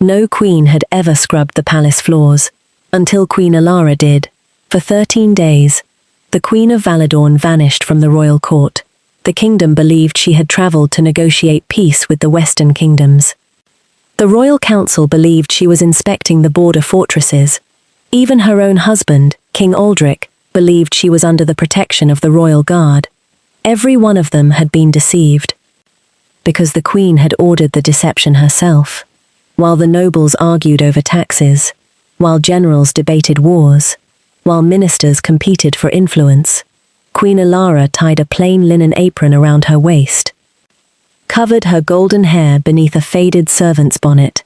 No queen had ever scrubbed the palace floors, until Queen Elara did. For 13 days, the Queen of Valadorn vanished from the royal court. The kingdom believed she had traveled to negotiate peace with the western kingdoms. The royal council believed she was inspecting the border fortresses. Even her own husband, King Aldrich, believed she was under the protection of the royal guard. Every one of them had been deceived, because the queen had ordered the deception herself. While the nobles argued over taxes, while generals debated wars, while ministers competed for influence, Queen Elara tied a plain linen apron around her waist, covered her golden hair beneath a faded servant's bonnet,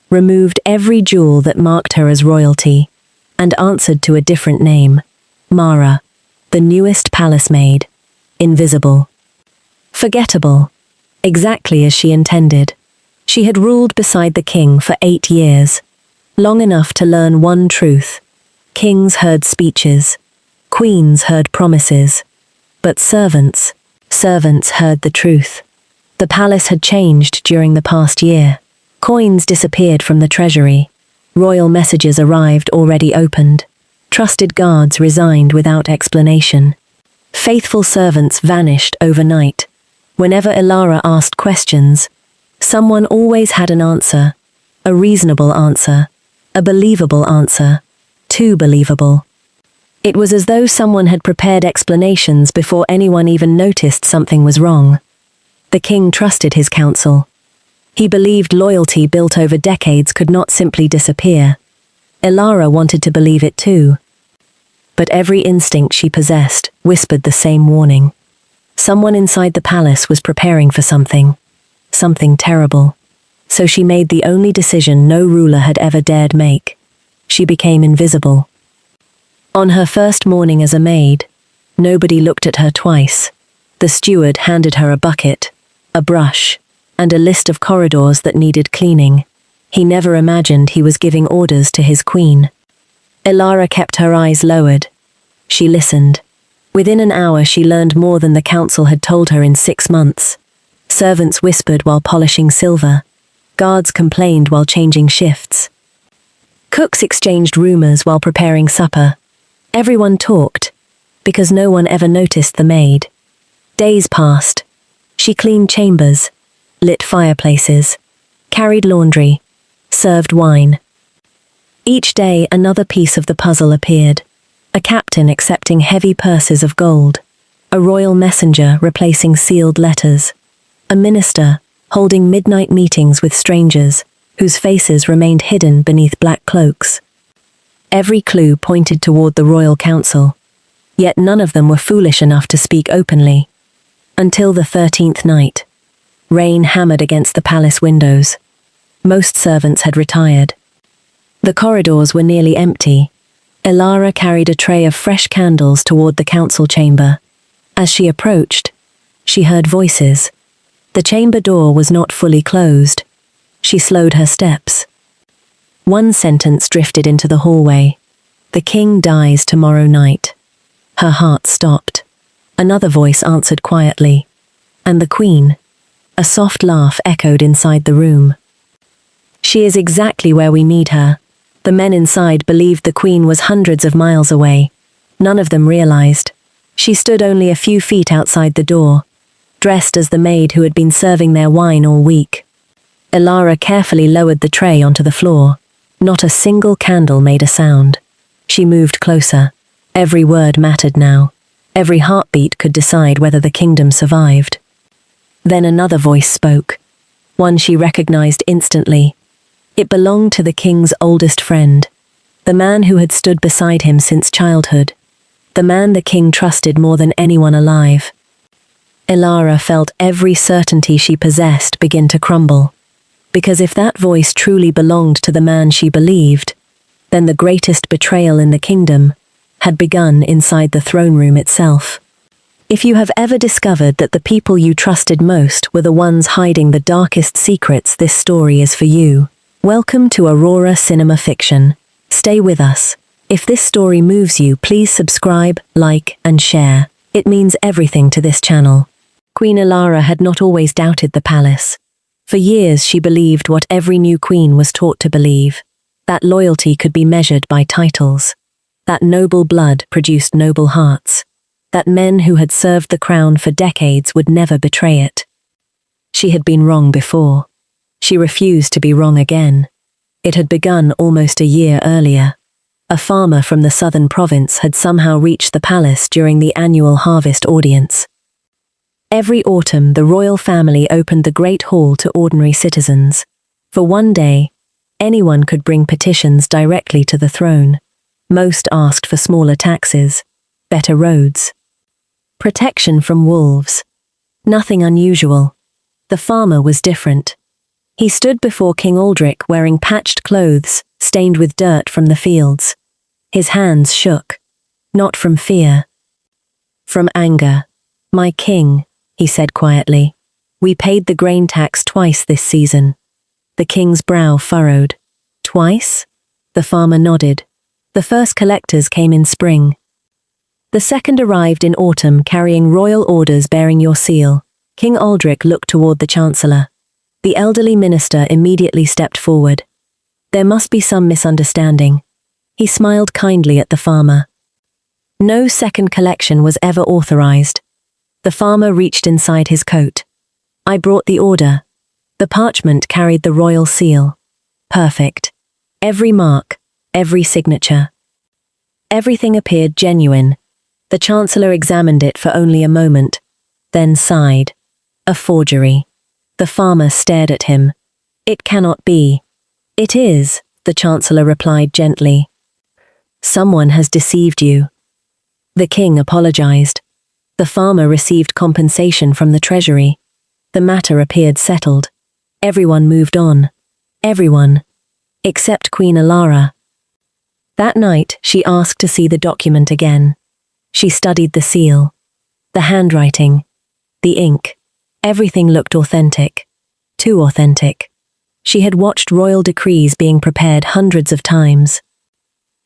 removed every jewel that marked her as royalty, and answered to a different name, Mara, the newest palace maid, invisible, forgettable, exactly as she intended. She had ruled beside the king for 8 years, long enough to learn one truth. Kings heard speeches, queens heard promises, but servants heard the truth. The palace had changed during the past year. Coins disappeared from the treasury. Royal messages arrived already opened. Trusted guards resigned without explanation. Faithful servants vanished overnight. Whenever Elara asked questions, someone always had an answer. A reasonable answer. A believable answer. Too believable. It was as though someone had prepared explanations before anyone even noticed something was wrong. The king trusted his council. He believed loyalty built over decades could not simply disappear. Elara wanted to believe it too. But every instinct she possessed whispered the same warning. Someone inside the palace was preparing for something. Something terrible. So she made the only decision no ruler had ever dared make. She became invisible. On her first morning as a maid, nobody looked at her twice. The steward handed her a bucket, a brush, and a list of corridors that needed cleaning. He never imagined he was giving orders to his queen. Elara kept her eyes lowered. She listened. Within an hour she learned more than the council had told her in 6 months. Servants whispered while polishing silver. Guards complained while changing shifts. Cooks exchanged rumors while preparing supper. Everyone talked, because no one ever noticed the maid. Days passed. She cleaned chambers, lit fireplaces, carried laundry, served wine. Each day another piece of the puzzle appeared. A captain accepting heavy purses of gold. A royal messenger replacing sealed letters. A minister holding midnight meetings with strangers, whose faces remained hidden beneath black cloaks. Every clue pointed toward the royal council, yet none of them were foolish enough to speak openly. Until the 13th night. Rain hammered against the palace windows. Most servants had retired. The corridors were nearly empty. Elara carried a tray of fresh candles toward the council chamber. As she approached, she heard voices. The chamber door was not fully closed. She slowed her steps. One sentence drifted into the hallway. The king dies tomorrow night. Her heart stopped. Another voice answered quietly. And the queen? A soft laugh echoed inside the room. She is exactly where we need her. The men inside believed the queen was hundreds of miles away. None of them realized. She stood only a few feet outside the door, dressed as the maid who had been serving their wine all week. Elara carefully lowered the tray onto the floor. Not a single candle made a sound. She moved closer. Every word mattered now. Every heartbeat could decide whether the kingdom survived. Then another voice spoke. One she recognized instantly. It belonged to the king's oldest friend. The man who had stood beside him since childhood. The man the king trusted more than anyone alive. Elara felt every certainty she possessed begin to crumble. Because if that voice truly belonged to the man she believed, then the greatest betrayal in the kingdom had begun inside the throne room itself. If you have ever discovered that the people you trusted most were the ones hiding the darkest secrets, this story is for you. Welcome to Aurora Cinema Fiction. Stay with us. If this story moves you, please subscribe, like, and share. It means everything to this channel. Queen Elara had not always doubted the palace. For years she believed what every new queen was taught to believe, that loyalty could be measured by titles, that noble blood produced noble hearts, that men who had served the crown for decades would never betray it. She had been wrong before. She refused to be wrong again. It had begun almost a year earlier. A farmer from the southern province had somehow reached the palace during the annual harvest audience. Every autumn, the royal family opened the great hall to ordinary citizens. For one day, anyone could bring petitions directly to the throne. Most asked for smaller taxes, better roads, protection from wolves. Nothing unusual. The farmer was different. He stood before King Aldrich wearing patched clothes, stained with dirt from the fields. His hands shook. Not from fear. From anger. "My king," he said quietly, "we paid the grain tax twice this season." The king's brow furrowed. "Twice?" The farmer nodded. "The first collectors came in spring. The second arrived in autumn carrying royal orders bearing your seal." King Aldrich looked toward the chancellor. The elderly minister immediately stepped forward. "There must be some misunderstanding." He smiled kindly at the farmer. No second collection was ever authorized. The farmer reached inside his coat. "I brought the order." The parchment carried the royal seal. Perfect. Every mark, every signature. Everything appeared genuine. The chancellor examined it for only a moment, then sighed. "A forgery." The farmer stared at him. "It cannot be." "It is," the chancellor replied gently. "Someone has deceived you." The king apologized. The farmer received compensation from the treasury. The matter appeared settled. Everyone moved on. Everyone. Except Queen Elara. That night, she asked to see the document again. She studied the seal. The handwriting. The ink. Everything looked authentic. Too authentic. She had watched royal decrees being prepared hundreds of times.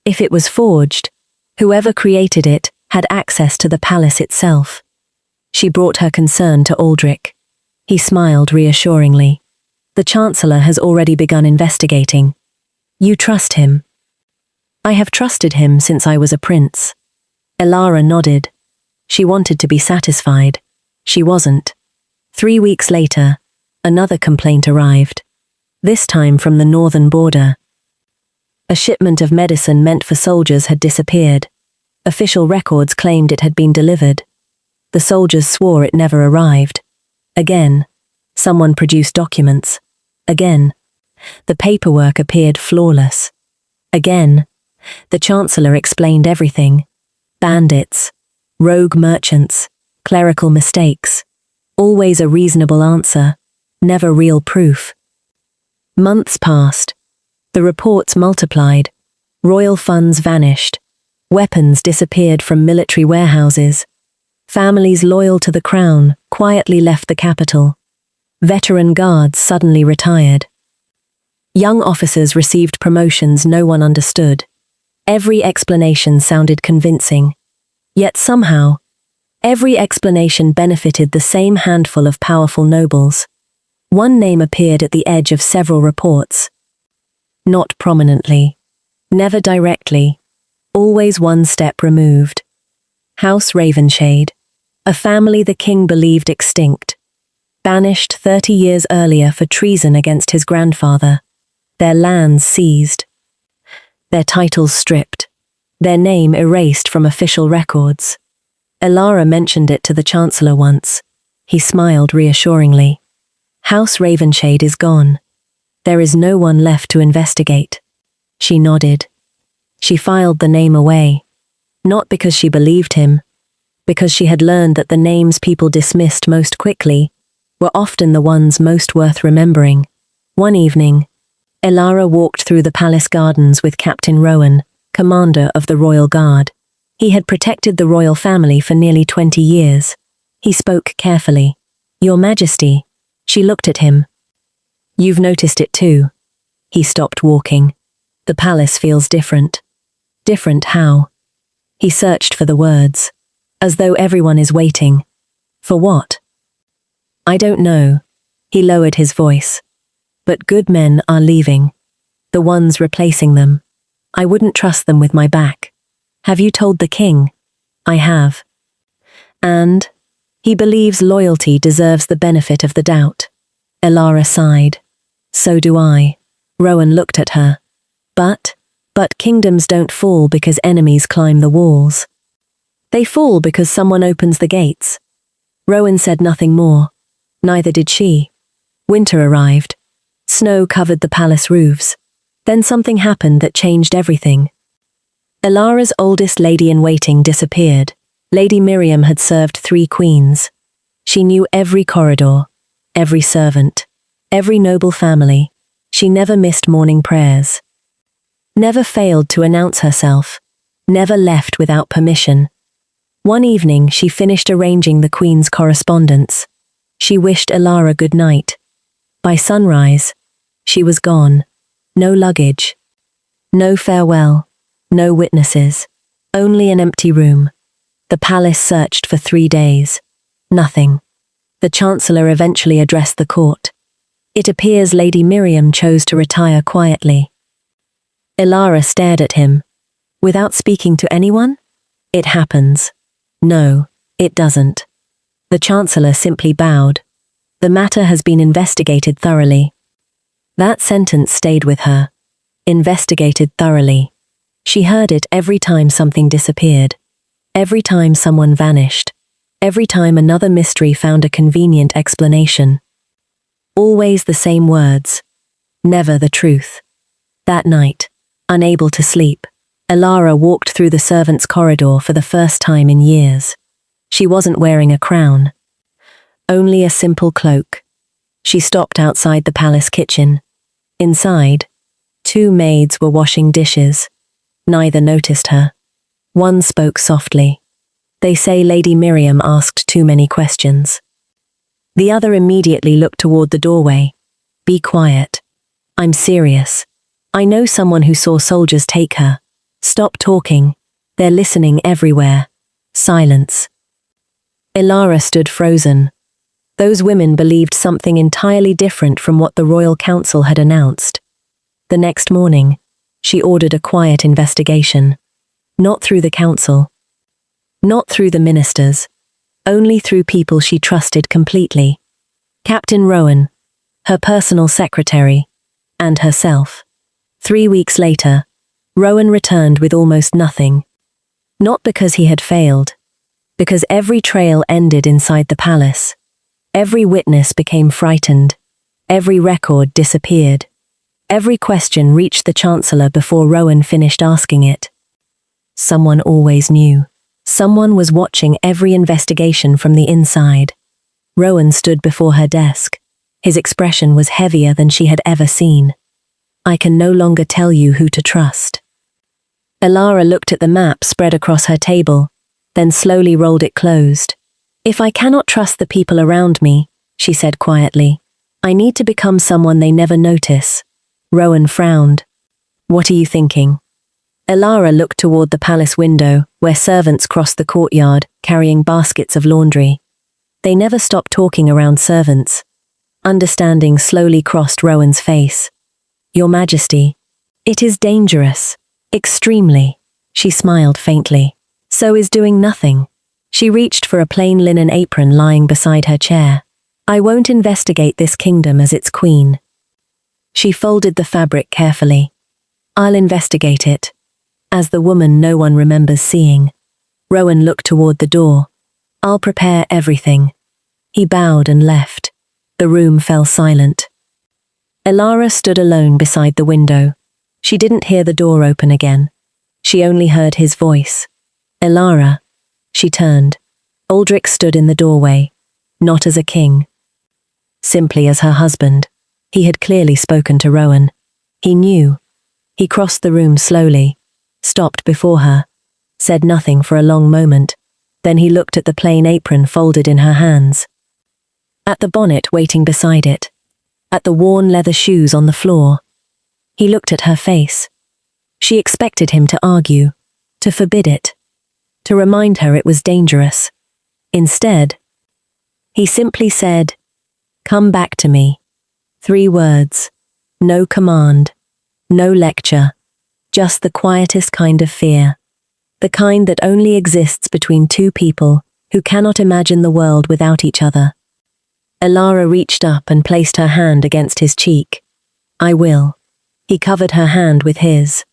If it was forged, whoever created it had access to the palace itself. She brought her concern to Aldrich. He smiled reassuringly. "The chancellor has already begun investigating. You trust him?" "I have trusted him since I was a prince." Elara nodded. She wanted to be satisfied. She wasn't. 3 weeks later, another complaint arrived. This time from the northern border. A shipment of medicine meant for soldiers had disappeared. Official records claimed it had been delivered. The soldiers swore it never arrived. Again, someone produced documents. Again, the paperwork appeared flawless. Again, the chancellor explained everything. Bandits, rogue merchants, clerical mistakes. Always a reasonable answer, never real proof. Months passed. The reports multiplied. Royal funds vanished. Weapons disappeared from military warehouses. Families loyal to the crown quietly left the capital. Veteran guards suddenly retired. Young officers received promotions no one understood. Every explanation sounded convincing. Yet somehow, every explanation benefited the same handful of powerful nobles. One name appeared at the edge of several reports. Not prominently. Never directly. Always one step removed. House Ravenshade. A family the king believed extinct. Banished 30 years earlier for treason against his grandfather. Their lands seized. Their titles stripped. Their name erased from official records. Elara mentioned it to the chancellor once. He smiled reassuringly. House Ravenshade is gone. There is no one left to investigate. She nodded. She filed the name away. Not because she believed him, because she had learned that the names people dismissed most quickly were often the ones most worth remembering. One evening, Elara walked through the palace gardens with Captain Rowan, commander of the Royal Guard. He had protected the royal family for nearly 20 years. He spoke carefully. "Your Majesty." She looked at him. "You've noticed it too." He stopped walking. "The palace feels different." "Different how?" He searched for the words. "As though everyone is waiting." "For what?" "I don't know." He lowered his voice. But good men are leaving. The ones replacing them. I wouldn't trust them with my back. Have you told the king? I have. And he believes loyalty deserves the benefit of the doubt. Elara sighed. So do I. Rowan looked at her. But kingdoms don't fall because enemies climb the walls. They fall because someone opens the gates. Rowan said nothing more. Neither did she. Winter arrived. Snow covered the palace roofs. Then something happened that changed everything. Elara's oldest lady-in-waiting disappeared. Lady Miriam had served 3 queens. She knew every corridor, every servant, every noble family. She never missed morning prayers. Never failed to announce herself. Never left without permission. One evening she finished arranging the queen's correspondence. She wished Elara good night. By sunrise, she was gone. No luggage. No farewell. No witnesses. Only an empty room. The palace searched for 3 days. Nothing. The Chancellor eventually addressed the court. It appears Lady Miriam chose to retire quietly. Elara stared at him. Without speaking to anyone? It happens. No, it doesn't. The Chancellor simply bowed. The matter has been investigated thoroughly. That sentence stayed with her. Investigated thoroughly. She heard it every time something disappeared. Every time someone vanished. Every time another mystery found a convenient explanation. Always the same words. Never the truth. That night, unable to sleep, Elara walked through the servants' corridor for the first time in years. She wasn't wearing a crown. Only a simple cloak. She stopped outside the palace kitchen. Inside, 2 maids were washing dishes. Neither noticed her. One spoke softly. They say Lady Miriam asked too many questions. The other immediately looked toward the doorway. Be quiet. I'm serious. I know someone who saw soldiers take her. Stop talking. They're listening everywhere. Silence. Elara stood frozen. Those women believed something entirely different from what the Royal Council had announced. The next morning, she ordered a quiet investigation. Not through the council. Not through the ministers. Only through people she trusted completely. Captain Rowan, her personal secretary, and herself. 3 weeks later, Rowan returned with almost nothing. Not because he had failed. Because every trail ended inside the palace. Every witness became frightened. Every record disappeared. Every question reached the Chancellor before Rowan finished asking it. Someone always knew. Someone was watching every investigation from the inside. Rowan stood before her desk. His expression was heavier than she had ever seen. I can no longer tell you who to trust. Elara looked at the map spread across her table, then slowly rolled it closed. If I cannot trust the people around me, she said quietly, I need to become someone they never notice. Rowan frowned. What are you thinking? Elara looked toward the palace window, where servants crossed the courtyard, carrying baskets of laundry. They never stopped talking around servants. Understanding slowly crossed Rowan's face. Your Majesty, it is dangerous. Extremely. She smiled faintly. So is doing nothing. She reached for a plain linen apron lying beside her chair. I won't investigate this kingdom as its queen. She folded the fabric carefully. I'll investigate it. As the woman no one remembers seeing. Rowan looked toward the door. I'll prepare everything. He bowed and left. The room fell silent. Elara stood alone beside the window. She didn't hear the door open again. She only heard his voice. Elara. She turned. Aldrich stood in the doorway. Not as a king. Simply as her husband. He had clearly spoken to Rowan. He knew. He crossed the room slowly. Stopped before her. Said nothing for a long moment. Then he looked at the plain apron folded in her hands. At the bonnet waiting beside it. At the worn leather shoes on the floor. He looked at her face. She expected him to argue. To forbid it. To remind her it was dangerous. Instead, he simply said, Come back to me. 3 words. No command. No lecture. Just the quietest kind of fear. The kind that only exists between 2 people who cannot imagine the world without each other. Elara reached up and placed her hand against his cheek. I will. He covered her hand with his.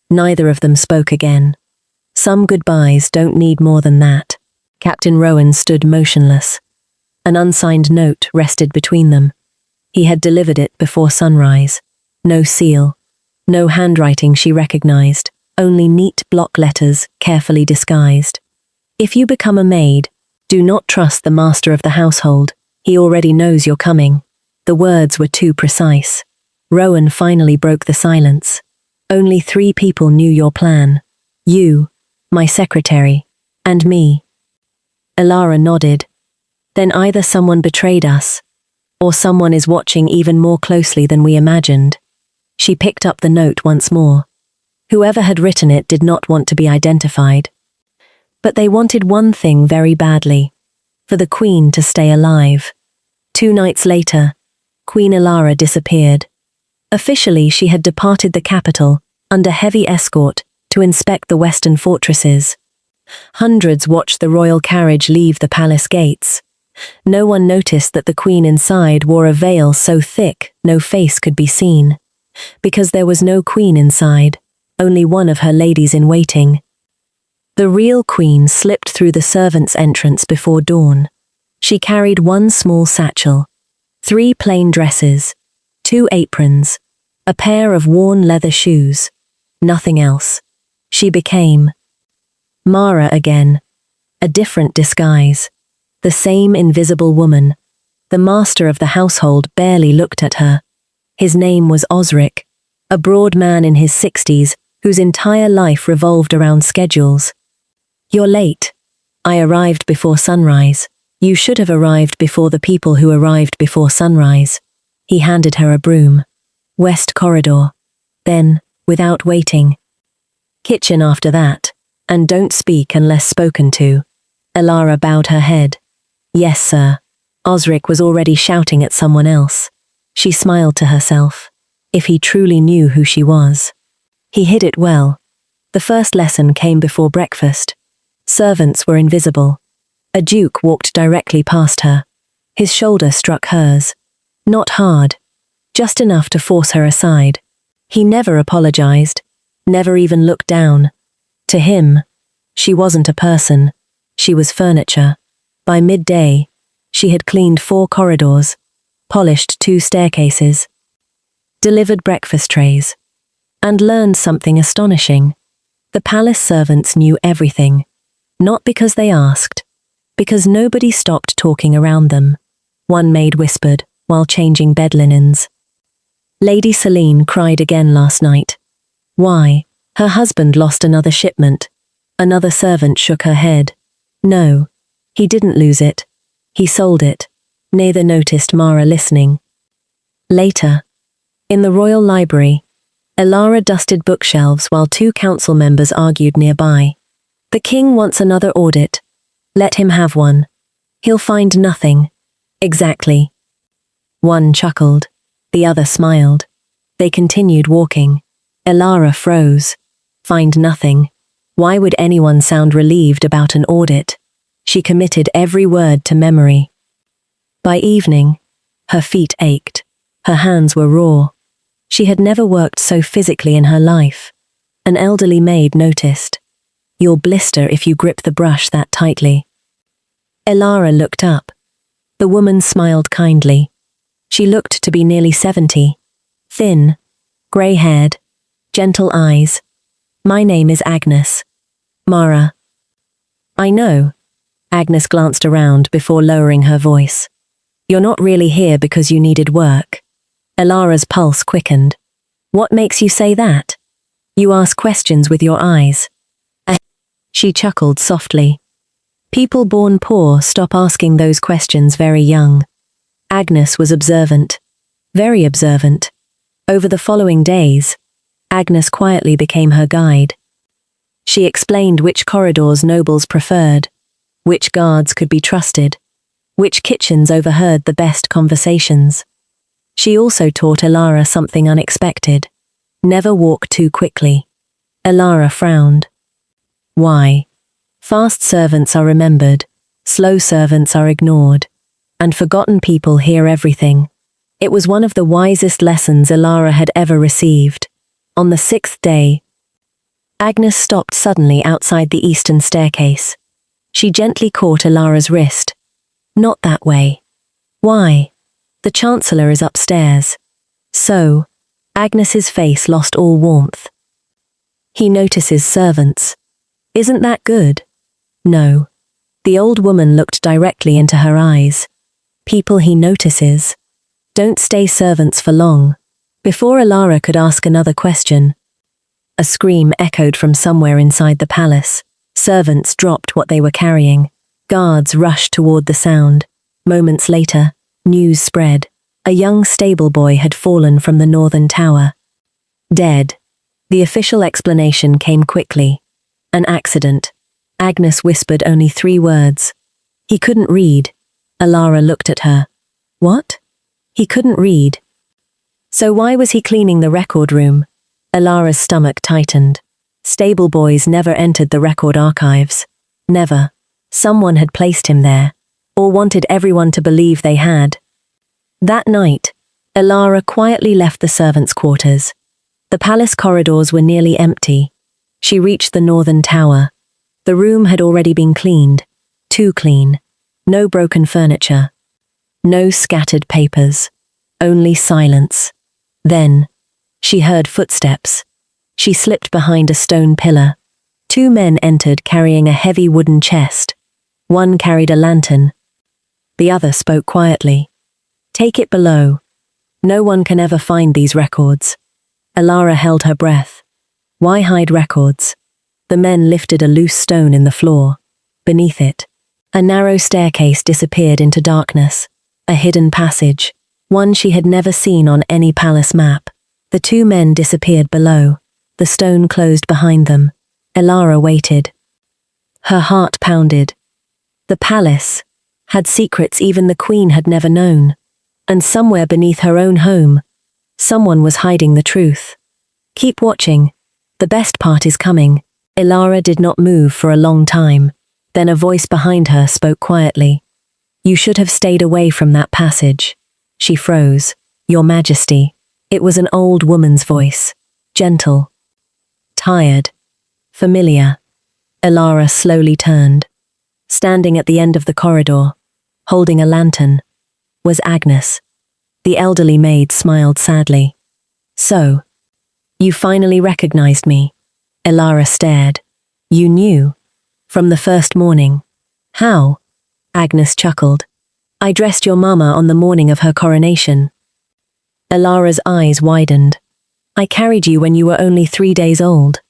Neither of them spoke again. Some goodbyes don't need more than that. Captain Rowan stood motionless. An unsigned note rested between them. He had delivered it before sunrise. No seal. No handwriting she recognized, only neat block letters carefully disguised. If you become a maid, do not trust the master of the household. He already knows you're coming. The words were too precise. Rowan finally broke the silence. Only 3 people knew your plan. You, my secretary, and me. Elara nodded. Then either someone betrayed us, or someone is watching even more closely than we imagined. She picked up the note once more. Whoever had written it did not want to be identified. But they wanted one thing very badly. For the Queen to stay alive. 2 nights later, Queen Elara disappeared. Officially, she had departed the capital, under heavy escort, to inspect the western fortresses. Hundreds watched the royal carriage leave the palace gates. No one noticed that the Queen inside wore a veil so thick no face could be seen. Because there was no Queen inside, only one of her ladies-in-waiting. The real Queen slipped through the servants' entrance before dawn. She carried 1 small satchel, 3 plain dresses, 2 aprons, a pair of worn leather shoes. Nothing else. She became Mara again. A different disguise. The same invisible woman. The master of the household barely looked at her. His name was Osric, a broad man in his 60s whose entire life revolved around schedules. You're late. I arrived before sunrise. You should have arrived before the people who arrived before sunrise. He handed her a broom. West corridor. Then, without waiting. Kitchen after that, and don't speak unless spoken to. Elara bowed her head. Yes, sir. Osric was already shouting at someone else. She smiled to herself. If he truly knew who she was. He hid it well. The first lesson came before breakfast. Servants were invisible. A duke walked directly past her. His shoulder struck hers. Not hard. Just enough to force her aside. He never apologized. Never even looked down. To him, she wasn't a person. She was furniture. By midday, she had cleaned 4 corridors, polished 2 staircases, delivered breakfast trays, and learned something astonishing. The palace servants knew everything. Not because they asked, because nobody stopped talking around them. One maid whispered while changing bed linens. Lady Selene cried again last night. Why? Her husband lost another shipment. Another servant shook her head. No, he didn't lose it. He sold it. Neither noticed Mara listening. Later, in the royal library, Elara dusted bookshelves while 2 council members argued nearby. The king wants another audit. Let him have one. He'll find nothing. Exactly. One chuckled. The other smiled. They continued walking. Elara froze. Find nothing. Why would anyone sound relieved about an audit? She committed every word to memory. By evening, her feet ached. Her hands were raw. She had never worked so physically in her life. An elderly maid noticed. You'll blister if you grip the brush that tightly. Elara looked up. The woman smiled kindly. She looked to be nearly 70. Thin, grey-haired, gentle eyes. My name is Agnes. Mara. I know. Agnes glanced around before lowering her voice. You're not really here because you needed work. Elara's pulse quickened. What makes you say that? You ask questions with your eyes. She chuckled softly. People born poor stop asking those questions very young. Agnes was observant. Very observant. Over the following days, Agnes quietly became her guide. She explained which corridors nobles preferred, which guards could be trusted, which kitchens overheard the best conversations. She also taught Elara something unexpected. Never walk too quickly. Elara frowned. Why? Fast servants are remembered, slow servants are ignored, and forgotten people hear everything. It was one of the wisest lessons Elara had ever received. On the 6th day, Agnes stopped suddenly outside the eastern staircase. She gently caught Elara's wrist. Not that way. Why? The Chancellor is upstairs. So, Agnes's face lost all warmth. He notices servants. Isn't that good? No. The old woman looked directly into her eyes. People he notices. Don't stay servants for long. Before Elara could ask another question, a scream echoed from somewhere inside the palace. Servants dropped what they were carrying. Guards rushed toward the sound. Moments later, news spread. A young stable boy had fallen from the northern tower. Dead. The official explanation came quickly. An accident. Agnes whispered only 3 words. He couldn't read. Elara looked at her. What? He couldn't read. So why was he cleaning the record room? Elara's stomach tightened. Stable boys never entered the record archives. Never. Someone had placed him there, or wanted everyone to believe they had. That night, Elara quietly left the servants' quarters. The palace corridors were nearly empty. She reached the northern tower. The room had already been cleaned. Too clean. No broken furniture. No scattered papers. Only silence. Then, she heard footsteps. She slipped behind a stone pillar. 2 men entered carrying a heavy wooden chest. One carried a lantern. The other spoke quietly. Take it below. No one can ever find these records. Elara held her breath. Why hide records? The men lifted a loose stone in the floor. Beneath it, a narrow staircase disappeared into darkness. A hidden passage. One she had never seen on any palace map. The 2 men disappeared below. The stone closed behind them. Elara waited. Her heart pounded. The palace had secrets even the queen had never known. And somewhere beneath her own home, someone was hiding the truth. Keep watching. The best part is coming. Elara did not move for a long time. Then a voice behind her spoke quietly. You should have stayed away from that passage. She froze. Your Majesty. It was an old woman's voice. Gentle. Tired. Familiar. Elara slowly turned. Standing at the end of the corridor, holding a lantern, was Agnes. The elderly maid smiled sadly. So, you finally recognized me. Elara stared. You knew. From the first morning. How? Agnes chuckled. I dressed your mama on the morning of her coronation. Elara's eyes widened. I carried you when you were only 3 days old.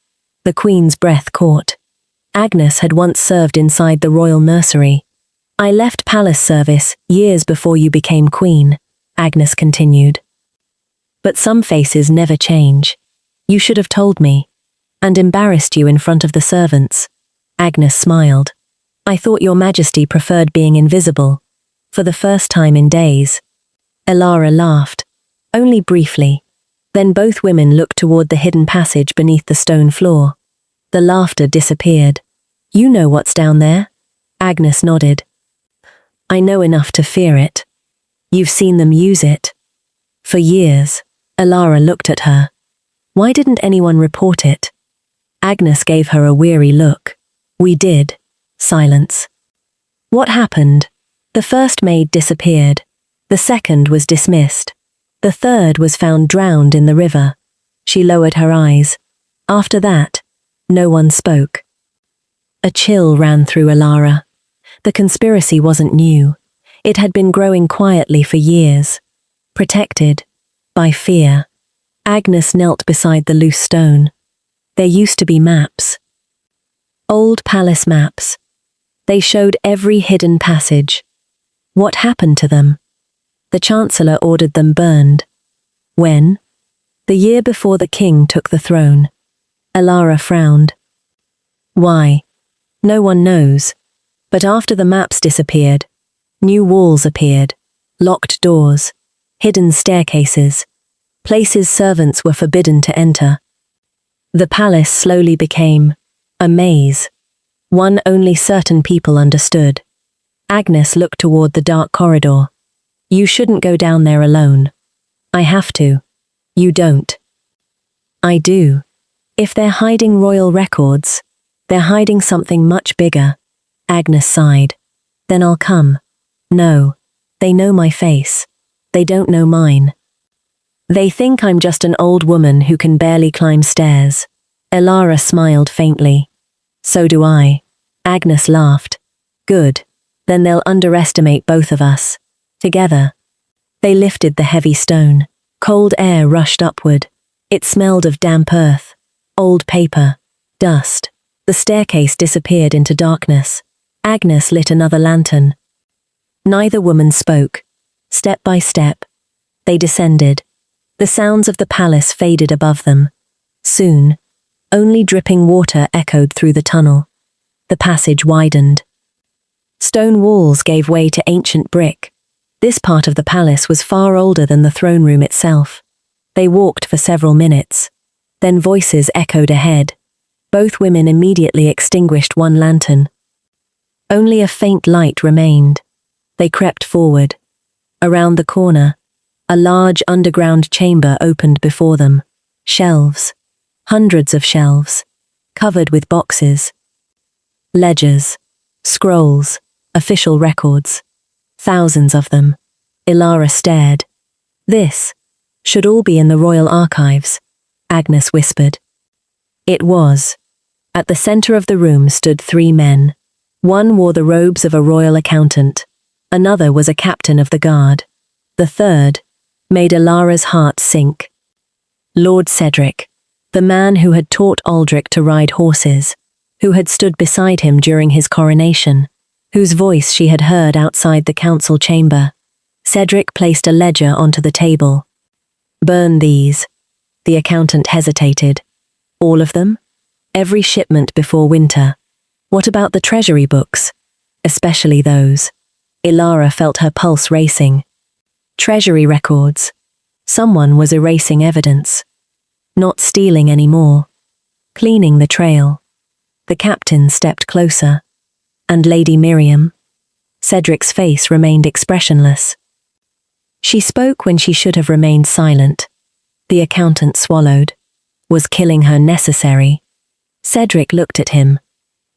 The queen's breath caught. Agnes had once served inside the royal nursery. I left palace service years before you became queen, Agnes continued. But some faces never change. You should have told me. And embarrassed you in front of the servants. Agnes smiled. I thought your Majesty preferred being invisible. For the first time in days. Elara laughed. Only briefly. Then both women looked toward the hidden passage beneath the stone floor. The laughter disappeared. You know what's down there? Agnes nodded. I know enough to fear it. You've seen them use it. For years. Elara looked at her. Why didn't anyone report it? Agnes gave her a weary look. We did. Silence. What happened? The first maid disappeared. The second was dismissed. The third was found drowned in the river. She lowered her eyes. After that, no one spoke. A chill ran through Elara. The conspiracy wasn't new. It had been growing quietly for years. Protected. By fear. Agnes knelt beside the loose stone. There used to be maps. Old palace maps. They showed every hidden passage. What happened to them? The Chancellor ordered them burned. When? The year before the king took the throne. Elara frowned. Why? No one knows. But after the maps disappeared, New walls appeared, locked doors, hidden staircases, places servants were forbidden to enter. The palace slowly became a maze, one only certain people understood. Agnes looked toward the dark corridor. You shouldn't go down there alone. I have to. You don't. I do. If they're hiding royal records, they're hiding something much bigger. Agnes sighed. Then I'll come. No. They know my face. They don't know mine. They think I'm just an old woman who can barely climb stairs. Elara smiled faintly. So do I. Agnes laughed. Good. Then they'll underestimate both of us. Together. They lifted the heavy stone. Cold air rushed upward. It smelled of damp earth, old paper, dust. The staircase disappeared into darkness. Agnes lit another lantern. Neither woman spoke. Step by step, they descended. The sounds of the palace faded above them. Soon, only dripping water echoed through the tunnel. The passage widened. Stone walls gave way to ancient brick. This part of the palace was far older than the throne room itself. They walked for several minutes. Then voices echoed ahead. Both women immediately extinguished one lantern. Only a faint light remained. They crept forward. Around the corner, a large underground chamber opened before them. Shelves. Hundreds of shelves. Covered with boxes. Ledgers. Scrolls. Official records. Thousands of them. Elara stared. This should all be in the royal archives, Agnes whispered. It was. At the center of the room stood 3 men. One wore the robes of a royal accountant. Another was a captain of the guard. The third made Elara's heart sink. Lord Cedric, the man who had taught Aldrich to ride horses, who had stood beside him during his coronation, whose voice she had heard outside the council chamber. Cedric placed a ledger onto the table. Burn these. The accountant hesitated. All of them? Every shipment before winter. What about the treasury books? Especially those. Elara felt her pulse racing. Treasury records. Someone was erasing evidence. Not stealing anymore. Cleaning the trail. The captain stepped closer. And Lady Miriam? Cedric's face remained expressionless. She spoke when she should have remained silent. The accountant swallowed. Was killing her necessary? Cedric looked at him.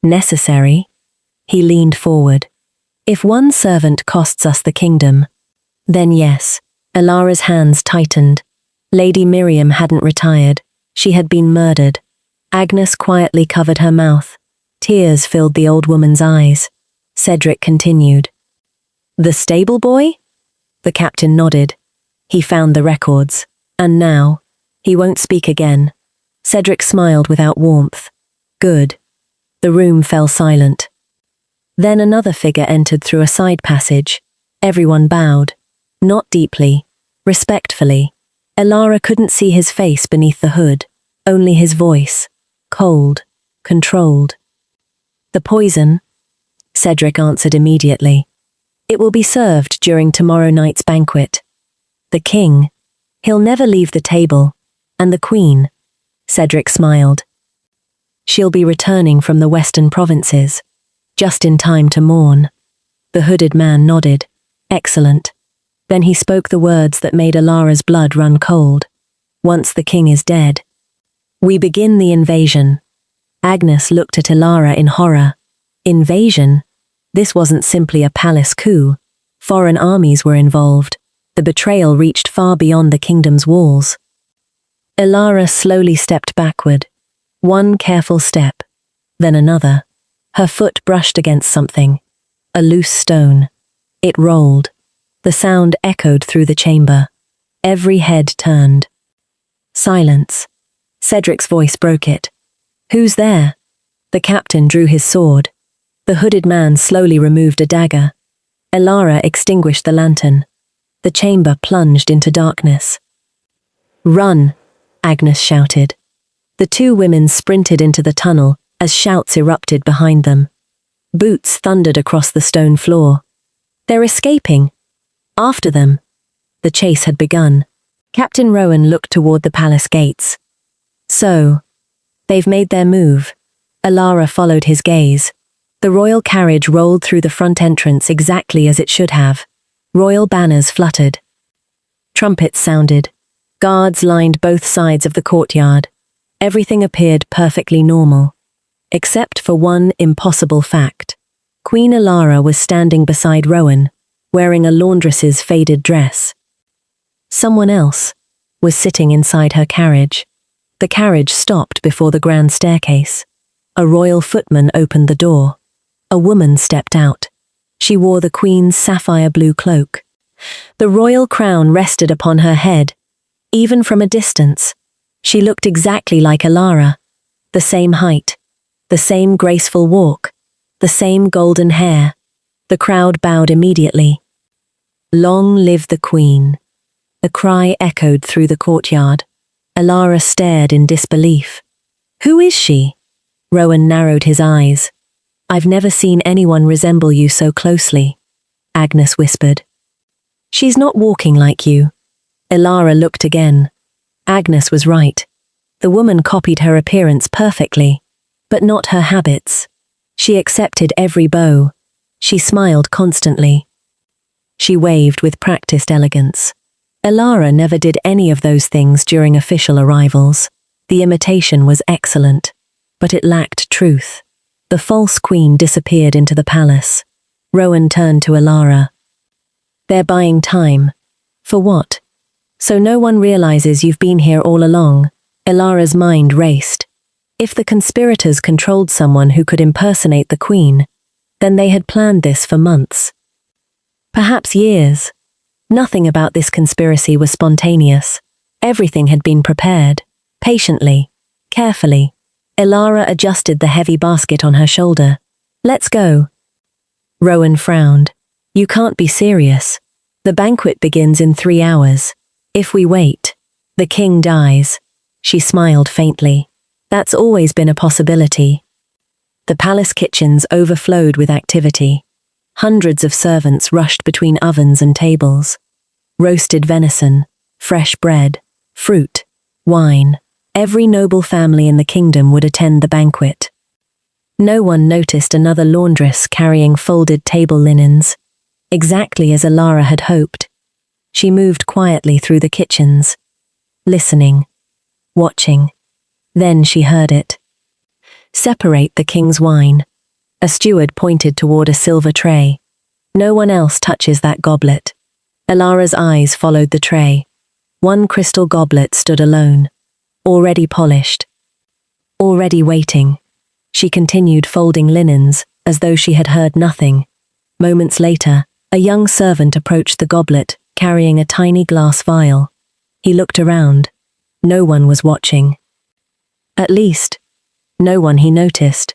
Necessary? He leaned forward. If one servant costs us the kingdom, then yes. Elara's hands tightened. Lady Miriam hadn't retired. She had been murdered. Agnes quietly covered her mouth. Tears filled the old woman's eyes. Cedric continued. The stable boy? The captain nodded. He found the records. And now, he won't speak again. Cedric smiled without warmth. Good. The room fell silent. Then another figure entered through a side passage. Everyone bowed. Not deeply. Respectfully. Elara couldn't see his face beneath the hood. Only his voice. Cold. Controlled. The poison? Cedric answered immediately. It will be served during tomorrow night's banquet. The king. He'll never leave the table. And the queen. Cedric smiled. She'll be returning from the western provinces. Just in time to mourn. The hooded man nodded. Excellent. Then he spoke the words that made Elara's blood run cold. Once the king is dead. We begin the invasion. Agnes looked at Elara in horror. Invasion? This wasn't simply a palace coup. Foreign armies were involved. The betrayal reached far beyond the kingdom's walls. Elara slowly stepped backward. One careful step. Then another. Her foot brushed against something. A loose stone. It rolled. The sound echoed through the chamber. Every head turned. Silence. Cedric's voice broke it. Who's there? The captain drew his sword. The hooded man slowly removed a dagger. Elara extinguished the lantern. The chamber plunged into darkness. Run! Agnes shouted. The 2 women sprinted into the tunnel as shouts erupted behind them. Boots thundered across the stone floor. They're escaping. After them. The chase had begun. Captain Rowan looked toward the palace gates. So, they've made their move. Elara followed his gaze. The royal carriage rolled through the front entrance exactly as it should have. Royal banners fluttered. Trumpets sounded. Guards lined both sides of the courtyard. Everything appeared perfectly normal. Except for one impossible fact. Queen Elara was standing beside Rowan, wearing a laundress's faded dress. Someone else was sitting inside her carriage. The carriage stopped before the grand staircase. A royal footman opened the door. A woman stepped out. She wore the Queen's sapphire blue cloak. The royal crown rested upon her head. Even from a distance, she looked exactly like Elara. The same height, the same graceful walk, the same golden hair. The crowd bowed immediately. Long live the Queen. The cry echoed through the courtyard. Elara stared in disbelief. Who is she? Rowan narrowed his eyes. I've never seen anyone resemble you so closely, Agnes whispered. She's not walking like you. Elara looked again. Agnes was right. The woman copied her appearance perfectly, but not her habits. She accepted every bow. She smiled constantly. She waved with practiced elegance. Elara never did any of those things during official arrivals. The imitation was excellent, but it lacked truth. The false queen disappeared into the palace. Rowan turned to Elara. They're buying time. For what? So no one realizes you've been here all along. Elara's mind raced. If the conspirators controlled someone who could impersonate the queen, then they had planned this for months. Perhaps years. Nothing about this conspiracy was spontaneous. Everything had been prepared. Patiently. Carefully. Elara adjusted the heavy basket on her shoulder. Let's go. Rowan frowned. You can't be serious. The banquet begins in 3 hours. If we wait, the king dies. She smiled faintly. That's always been a possibility. The palace kitchens overflowed with activity. Hundreds of servants rushed between ovens and tables. Roasted venison, fresh bread, fruit, wine. Every noble family in the kingdom would attend the banquet. No one noticed another laundress carrying folded table linens, exactly as Elara had hoped. She moved quietly through the kitchens, listening, watching. Then she heard it. Separate the king's wine. A steward pointed toward a silver tray. No one else touches that goblet. Elara's eyes followed the tray. One crystal goblet stood alone. Already polished. Already waiting. She continued folding linens, as though she had heard nothing. Moments later, a young servant approached the goblet, carrying a tiny glass vial. He looked around. No one was watching. At least, no one he noticed.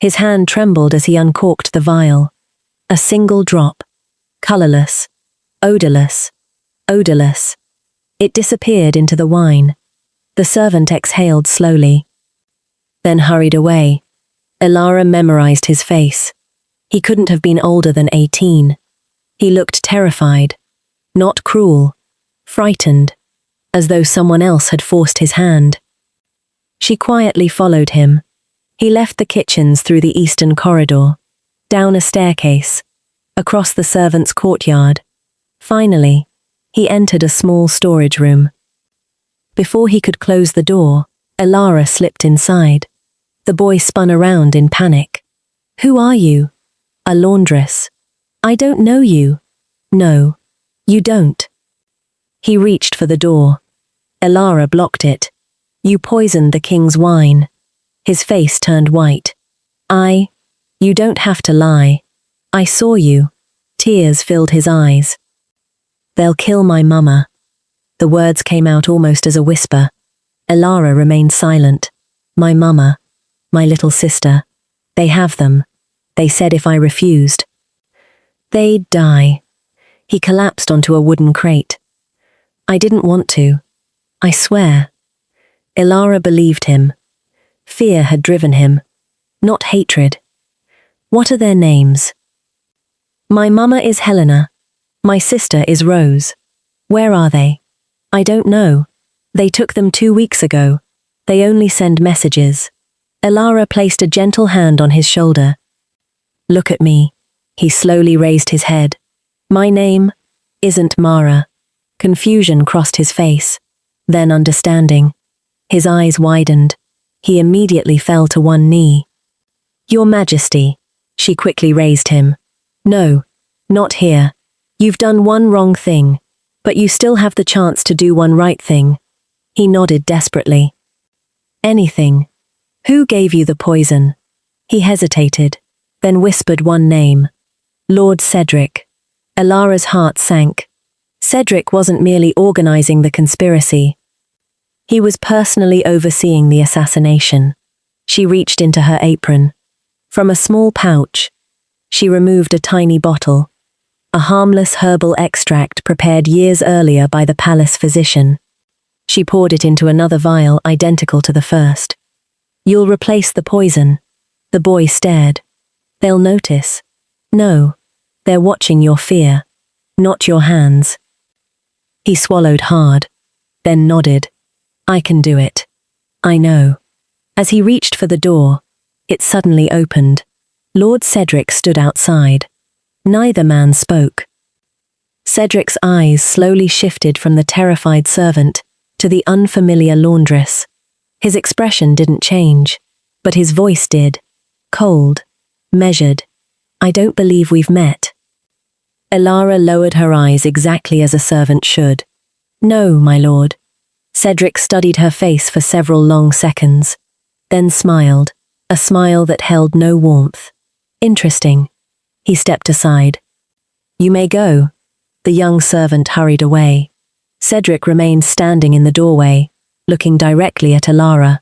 His hand trembled as he uncorked the vial. A single drop. Colorless. Odorless. Odorless. It disappeared into the wine. The servant exhaled slowly, then hurried away. Elara memorized his face. He couldn't have been older than 18. He looked terrified, not cruel, frightened, as though someone else had forced his hand. She quietly followed him. He left the kitchens through the eastern corridor, down a staircase, across the servants' courtyard. Finally, he entered a small storage room. Before he could close the door, Elara slipped inside. The boy spun around in panic. Who are you? A laundress. I don't know you. No, you don't. He reached for the door. Elara blocked it. You poisoned the king's wine. His face turned white. You don't have to lie. I saw you. Tears filled his eyes. They'll kill my mama. The words came out almost as a whisper. Elara remained silent. My mama. My little sister. They have them. They said if I refused, they'd die. He collapsed onto a wooden crate. I didn't want to. I swear. Elara believed him. Fear had driven him. Not hatred. What are their names? My mama is Helena. My sister is Rose. Where are they? I don't know. They took them 2 weeks ago. They only send messages. Elara placed a gentle hand on his shoulder. Look at me. He slowly raised his head. My name isn't Mara. Confusion crossed his face. Then understanding. His eyes widened. He immediately fell to one knee. Your Majesty. She quickly raised him. No, not here. You've done one wrong thing, but you still have the chance to do one right thing. He nodded desperately. Anything. Who gave you the poison? He hesitated, then whispered one name. Lord Cedric. Elara's heart sank. Cedric wasn't merely organizing the conspiracy. He was personally overseeing the assassination. She reached into her apron. From a small pouch, she removed a tiny bottle, a harmless herbal extract prepared years earlier by the palace physician. She poured it into another vial identical to the first. You'll replace the poison. The boy stared. They'll notice. No, they're watching your fear, not your hands. He swallowed hard, then nodded. I can do it. I know. As he reached for the door, it suddenly opened. Lord Cedric stood outside. Neither man spoke. Cedric's eyes slowly shifted from the terrified servant to the unfamiliar laundress. His expression didn't change, but his voice did. Cold, measured. I don't believe we've met. Elara lowered her eyes exactly as a servant should. No, my lord. Cedric studied her face for several long seconds, then smiled, a smile that held no warmth. Interesting. He stepped aside. You may go. The young servant hurried away. Cedric remained standing in the doorway, looking directly at Elara.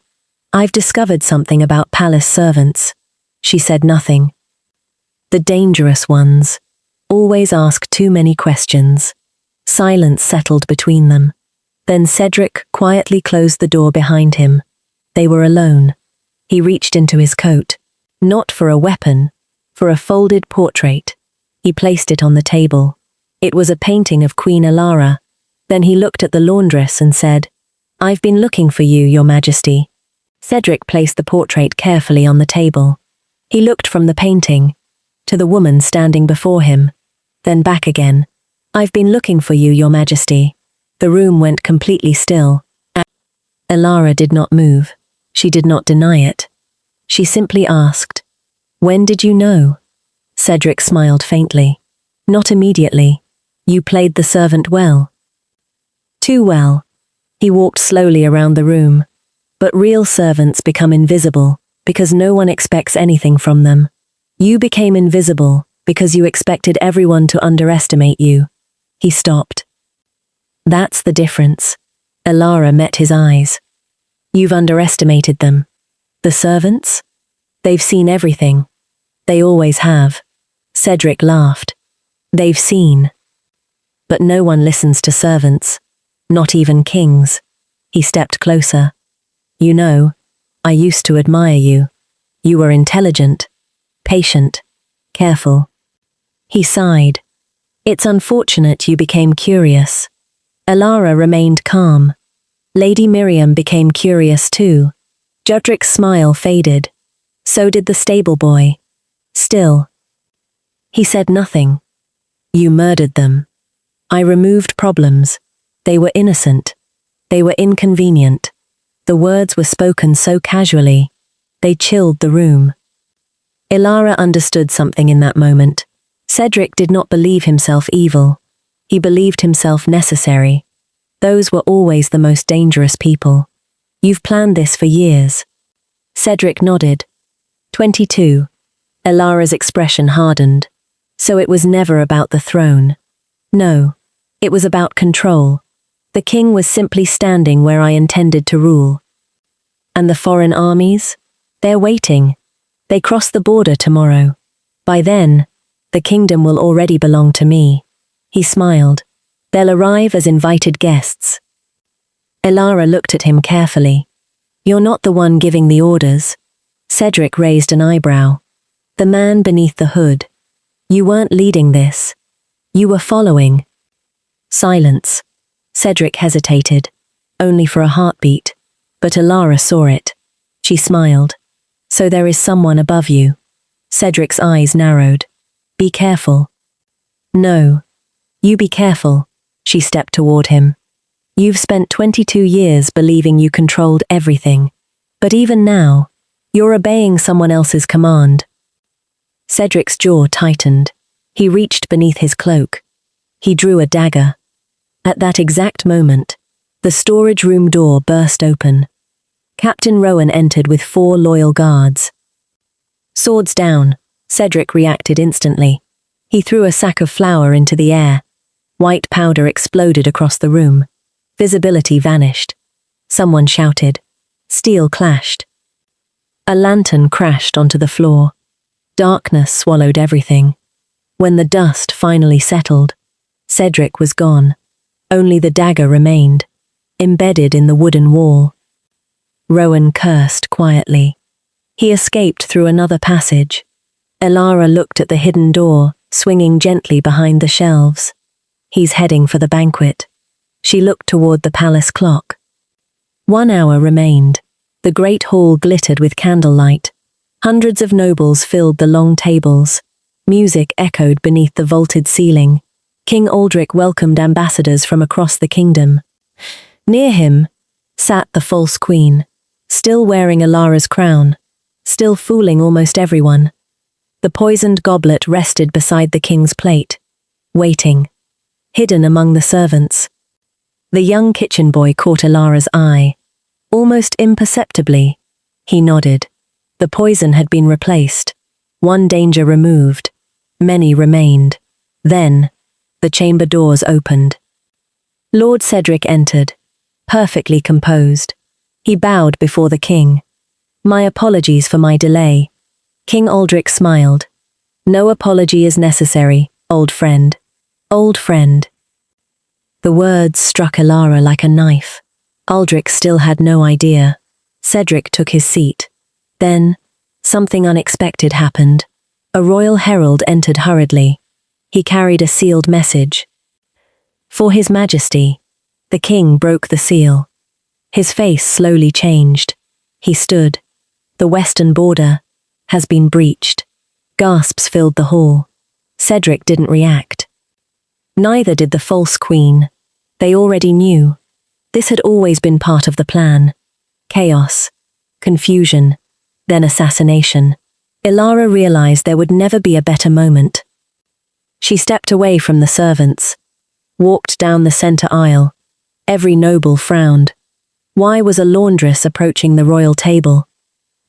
I've discovered something about palace servants. She said nothing. The dangerous ones. Always ask too many questions. Silence settled between them. Then Cedric quietly closed the door behind him. They were alone. He reached into his coat. Not for a weapon, for a folded portrait. He placed it on the table. It was a painting of Queen Elara. Then he looked at the laundress and said, I've been looking for you, Your Majesty. Cedric placed the portrait carefully on the table. He looked from the painting to the woman standing before him, then back again. I've been looking for you, Your Majesty. The room went completely still. Elara did not move. She did not deny it. She simply asked, When did you know? Cedric smiled faintly. Not immediately. You played the servant well. Too well. He walked slowly around the room. But real servants become invisible because no one expects anything from them. You became invisible because you expected everyone to underestimate you. He stopped. That's the difference. Elara met his eyes. You've underestimated them. The servants? They've seen everything. They always have. Cedric laughed. They've seen. But no one listens to servants. Not even kings. He stepped closer. You know, I used to admire you. You were intelligent, patient, careful. He sighed. It's unfortunate you became curious. Elara remained calm. Lady Miriam became curious too. Judric's smile faded. So did the stable boy. Still. He said nothing. You murdered them. I removed problems. They were innocent. They were inconvenient. The words were spoken so casually. They chilled the room. Elara understood something in that moment. Cedric did not believe himself evil. He believed himself necessary. Those were always the most dangerous people. You've planned this for years. Cedric nodded. 22. Elara's expression hardened. So it was never about the throne. No, it was about control. The king was simply standing where I intended to rule. And the foreign armies? They're waiting. They cross the border tomorrow. By then, the kingdom will already belong to me. He smiled. They'll arrive as invited guests. Elara looked at him carefully. You're not the one giving the orders. Cedric raised an eyebrow. The man beneath the hood. You weren't leading this. You were following. Silence. Cedric hesitated, only for a heartbeat, but Elara saw it. She smiled. So there is someone above you. Cedric's eyes narrowed. Be careful. No. You be careful. She stepped toward him. You've spent 22 years believing you controlled everything. But even now, you're obeying someone else's command. Cedric's jaw tightened. He reached beneath his cloak. He drew a dagger. At that exact moment, the storage room door burst open. Captain Rowan entered with 4 loyal guards. Swords down, Cedric reacted instantly. He threw a sack of flour into the air. White powder exploded across the room. Visibility vanished. Someone shouted. Steel clashed. A lantern crashed onto the floor. Darkness swallowed everything. When the dust finally settled, Cedric was gone. Only the dagger remained, embedded in the wooden wall. Rowan cursed quietly. He escaped through another passage. Elara looked at the hidden door, swinging gently behind the shelves. He's heading for the banquet. She looked toward the palace clock. 1 hour remained. The great hall glittered with candlelight. Hundreds of nobles filled the long tables. Music echoed beneath the vaulted ceiling. King Aldric welcomed ambassadors from across the kingdom. Near him sat the false queen, still wearing Elara's crown, still fooling almost everyone. The poisoned goblet rested beside the king's plate, waiting, hidden among the servants. The young kitchen boy caught Elara's eye. Almost imperceptibly, he nodded. The poison had been replaced. One danger removed. Many remained. Then, the chamber doors opened. Lord Cedric entered, perfectly composed. He bowed before the king. My apologies for my delay. King Aldric smiled. No apology is necessary, old friend. Old friend. The words struck Elara like a knife. Aldric still had no idea. Cedric took his seat. Then, something unexpected happened. A royal herald entered hurriedly. He carried a sealed message. For His Majesty. The king broke the seal. His face slowly changed. He stood. The western border has been breached. Gasps filled the hall. Cedric didn't react. Neither did the false queen. They already knew. This had always been part of the plan. Chaos, confusion, then assassination. Elara realized there would never be a better moment. She stepped away from the servants, walked down the center aisle. Every noble frowned. Why was a laundress approaching the royal table?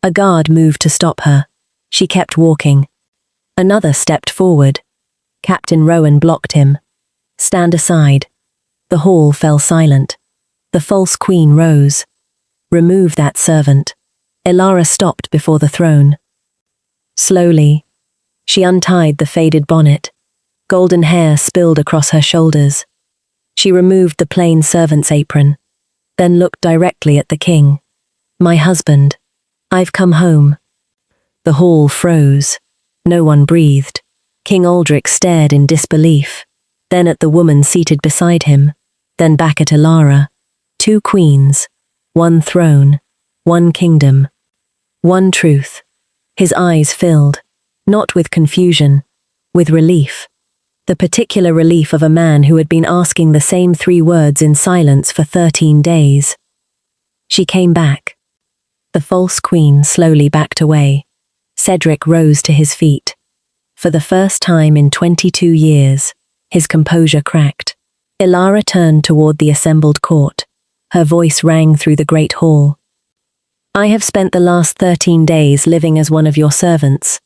A guard moved to stop her. She kept walking. Another stepped forward. Captain Rowan blocked him. Stand aside. The hall fell silent. The false queen rose. Remove that servant. Elara stopped before the throne. Slowly, she untied the faded bonnet. Golden hair spilled across her shoulders. She removed the plain servant's apron, then looked directly at the king. My husband. I've come home. The hall froze. No one breathed. King Aldric stared in disbelief, then at the woman seated beside him, then back at Elara. 2 queens, 1 throne, 1 kingdom, 1 truth. His eyes filled, not with confusion, with relief. The particular relief of a man who had been asking the same 3 words in silence for 13 days. She came back. The false queen slowly backed away. Cedric rose to his feet. For the first time in 22 years, his composure cracked. Elara turned toward the assembled court. Her voice rang through the great hall. I have spent the last 13 days living as one of your servants.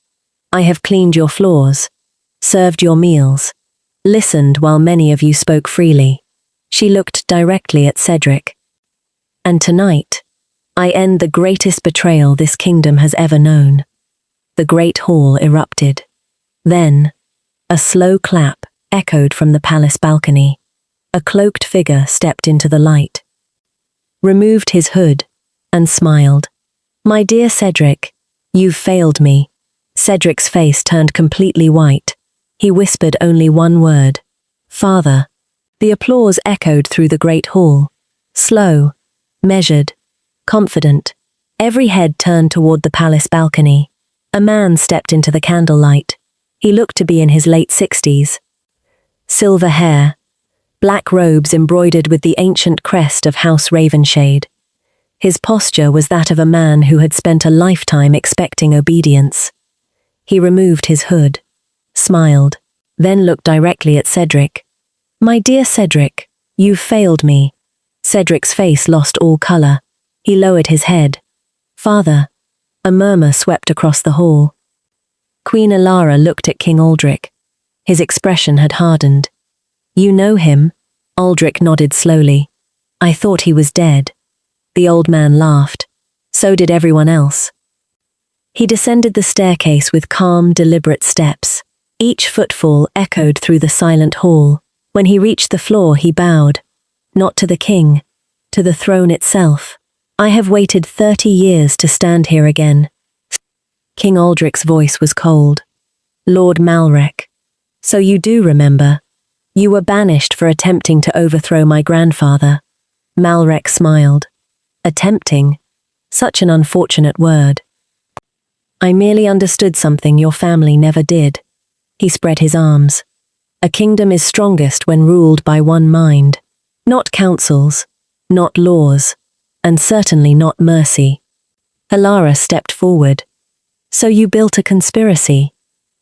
I have cleaned your floors, served your meals, listened while many of you spoke freely. She looked directly at Cedric. And tonight, I end the greatest betrayal this kingdom has ever known. The great hall erupted. Then, a slow clap echoed from the palace balcony. A cloaked figure stepped into the light, removed his hood, and smiled. My dear Cedric, you've failed me. Cedric's face turned completely white. He whispered only one word. Father. The applause echoed through the great hall. Slow, measured, confident. Every head turned toward the palace balcony. A man stepped into the candlelight. He looked to be in his late 60s. Silver hair, black robes embroidered with the ancient crest of House Ravenshade. His posture was that of a man who had spent a lifetime expecting obedience. He removed his hood, smiled, then looked directly at Cedric. My dear Cedric, you've failed me. Cedric's face lost all color. He lowered his head. Father. A murmur swept across the hall. Queen Elara looked at King Aldric. His expression had hardened. You know him? Aldric nodded slowly. I thought he was dead. The old man laughed. So did everyone else. He descended the staircase with calm, deliberate steps. Each footfall echoed through the silent hall. When he reached the floor, he bowed. Not to the king, to the throne itself. I have waited 30 years to stand here again. King Aldric's voice was cold. Lord Malrek. So you do remember. You were banished for attempting to overthrow my grandfather. Malrek smiled. Attempting. Such an unfortunate word. I merely understood something your family never did. He spread his arms. A kingdom is strongest when ruled by one mind. Not councils, not laws, and certainly not mercy. Elara stepped forward. So you built a conspiracy?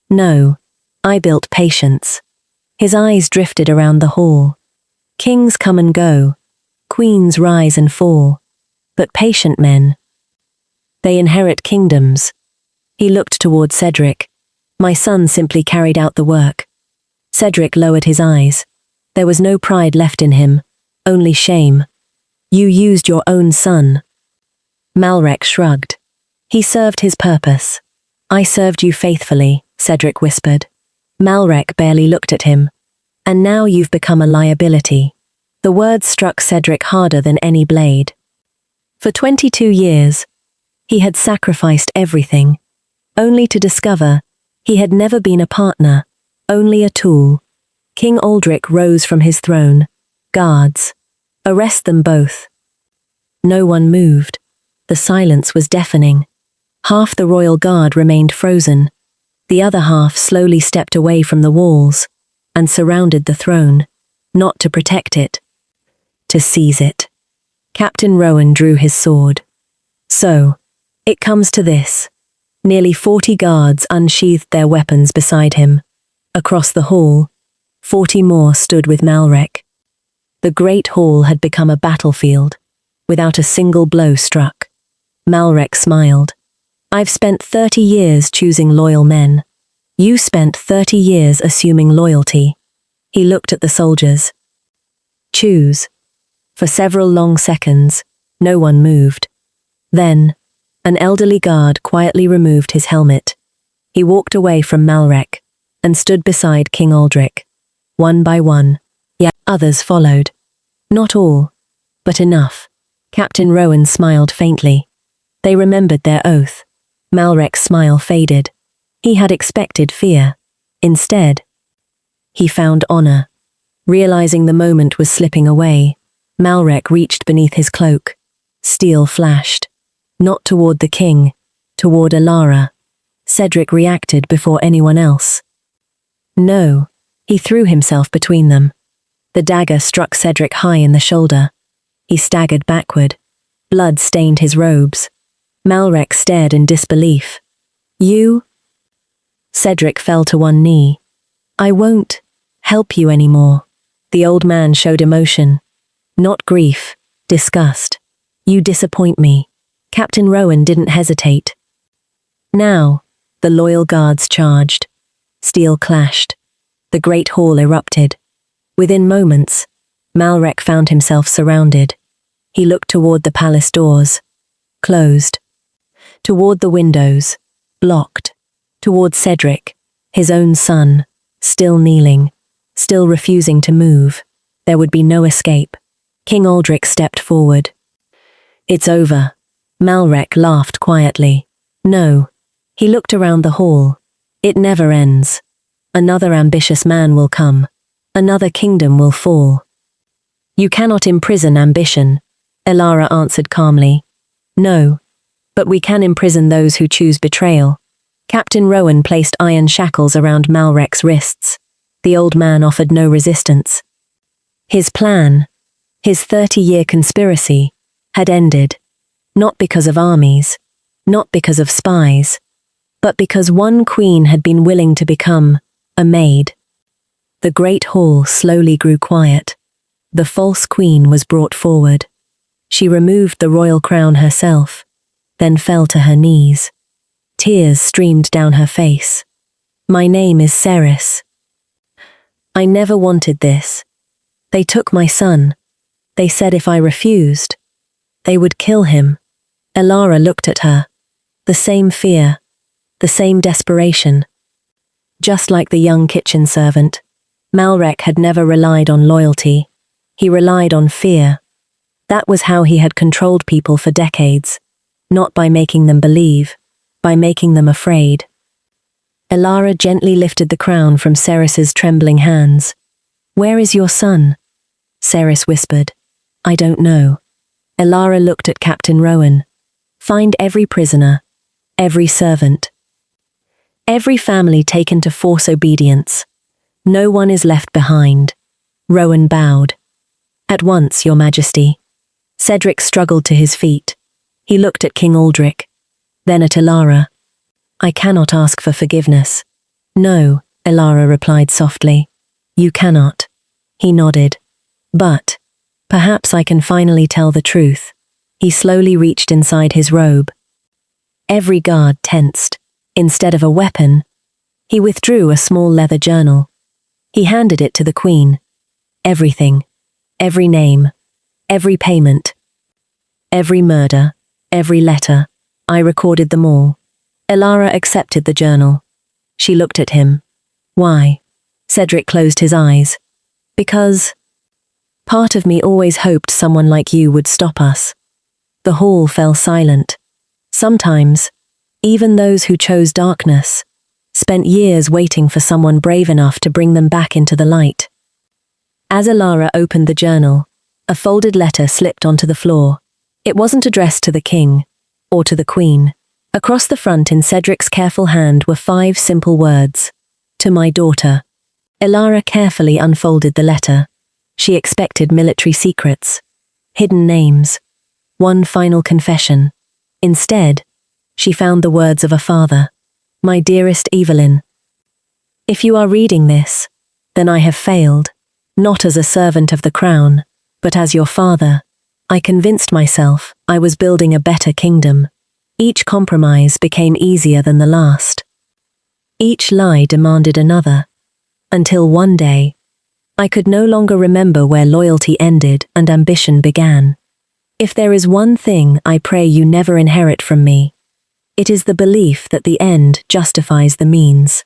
No, I built patience. His eyes drifted around the hall. Kings come and go. Queens rise and fall. But patient men, they inherit kingdoms. He looked toward Cedric. My son simply carried out the work. Cedric lowered his eyes. There was no pride left in him, only shame. You used your own son. Malrek shrugged. He served his purpose. I served you faithfully, Cedric whispered. Malrek barely looked at him. And now you've become a liability. The words struck Cedric harder than any blade. For 22 years, he had sacrificed everything, only to discover he had never been a partner, only a tool. King Aldric rose from his throne. Guards. Arrest them both. No one moved. The silence was deafening. Half the royal guard remained frozen. The other half slowly stepped away from the walls and surrounded the throne, not to protect it, to seize it. Captain Rowan drew his sword. So, it comes to this. Nearly 40 guards unsheathed their weapons beside him. Across the hall, 40 more stood with Malrek. The great hall had become a battlefield, without a single blow struck. Malrek smiled. I've spent 30 years choosing loyal men. You spent 30 years assuming loyalty. He looked at the soldiers. Choose. For several long seconds, no one moved. Then, an elderly guard quietly removed his helmet. He walked away from Malrek and stood beside King Aldric. One by one, yet others followed. Not all, but enough. Captain Rowan smiled faintly. They remembered their oath. Malrek's smile faded. He had expected fear. Instead, he found honor. Realizing the moment was slipping away, Malrek reached beneath his cloak. Steel flashed. Not toward the king, toward Elara. Cedric reacted before anyone else. No, he threw himself between them. The dagger struck Cedric high in the shoulder. He staggered backward. Blood stained his robes. Malrek stared in disbelief. You? Cedric fell to one knee. I won't help you anymore. The old man showed emotion. Not grief, disgust. You disappoint me. Captain Rowan didn't hesitate. Now, the loyal guards charged. Steel clashed. The great hall erupted. Within moments, Malrek found himself surrounded. He looked toward the palace doors. Closed. Toward the windows. Blocked. Toward Cedric, his own son, still kneeling, still refusing to move. There would be no escape. King Aldric stepped forward. It's over. Malrek laughed quietly. No. He looked around the hall. It never ends. Another ambitious man will come. Another kingdom will fall. You cannot imprison ambition, Elara answered calmly. No, but we can imprison those who choose betrayal. Captain Rowan placed iron shackles around Malrek's wrists. The old man offered no resistance. His plan, his 30-year conspiracy, had ended, not because of armies, not because of spies, but because one queen had been willing to become a maid. The great hall slowly grew quiet. The false queen was brought forward. She removed the royal crown herself, then fell to her knees. Tears streamed down her face. My name is Ceres. I never wanted this. They took my son. They said if I refused, they would kill him. Elara looked at her. The same fear, the same desperation. Just like the young kitchen servant, Malrek had never relied on loyalty. He relied on fear. That was how he had controlled people for decades, not by making them believe, by making them afraid. Elara gently lifted the crown from Ceres's trembling hands. Where is your son? Ceres whispered. I don't know. Elara looked at Captain Rowan. Find every prisoner, every servant, every family taken to force obedience. No one is left behind. Rowan bowed. At once, Your Majesty. Cedric struggled to his feet. He looked at King Aldric, then at Elara. I cannot ask for forgiveness. No, Elara replied softly. You cannot. He nodded. But, perhaps I can finally tell the truth. He slowly reached inside his robe. Every guard tensed. Instead of a weapon, he withdrew a small leather journal. He handed it to the queen. Everything. Every name. Every payment. Every murder. Every letter. I recorded them all. Elara accepted the journal. She looked at him. Why? Cedric closed his eyes. Because part of me always hoped someone like you would stop us. The hall fell silent. Sometimes, even those who chose darkness spent years waiting for someone brave enough to bring them back into the light. As Elara opened the journal, a folded letter slipped onto the floor. It wasn't addressed to the king, or to the queen. Across the front in Cedric's careful hand were 5 simple words. To my daughter. Elara carefully unfolded the letter. She expected military secrets, hidden names, one final confession. Instead, she found the words of a father. My dearest Evelyn. If you are reading this, then I have failed, not as a servant of the crown, but as your father. I convinced myself I was building a better kingdom. Each compromise became easier than the last. Each lie demanded another. Until one day, I could no longer remember where loyalty ended and ambition began. If there is one thing I pray you never inherit from me, it is the belief that the end justifies the means.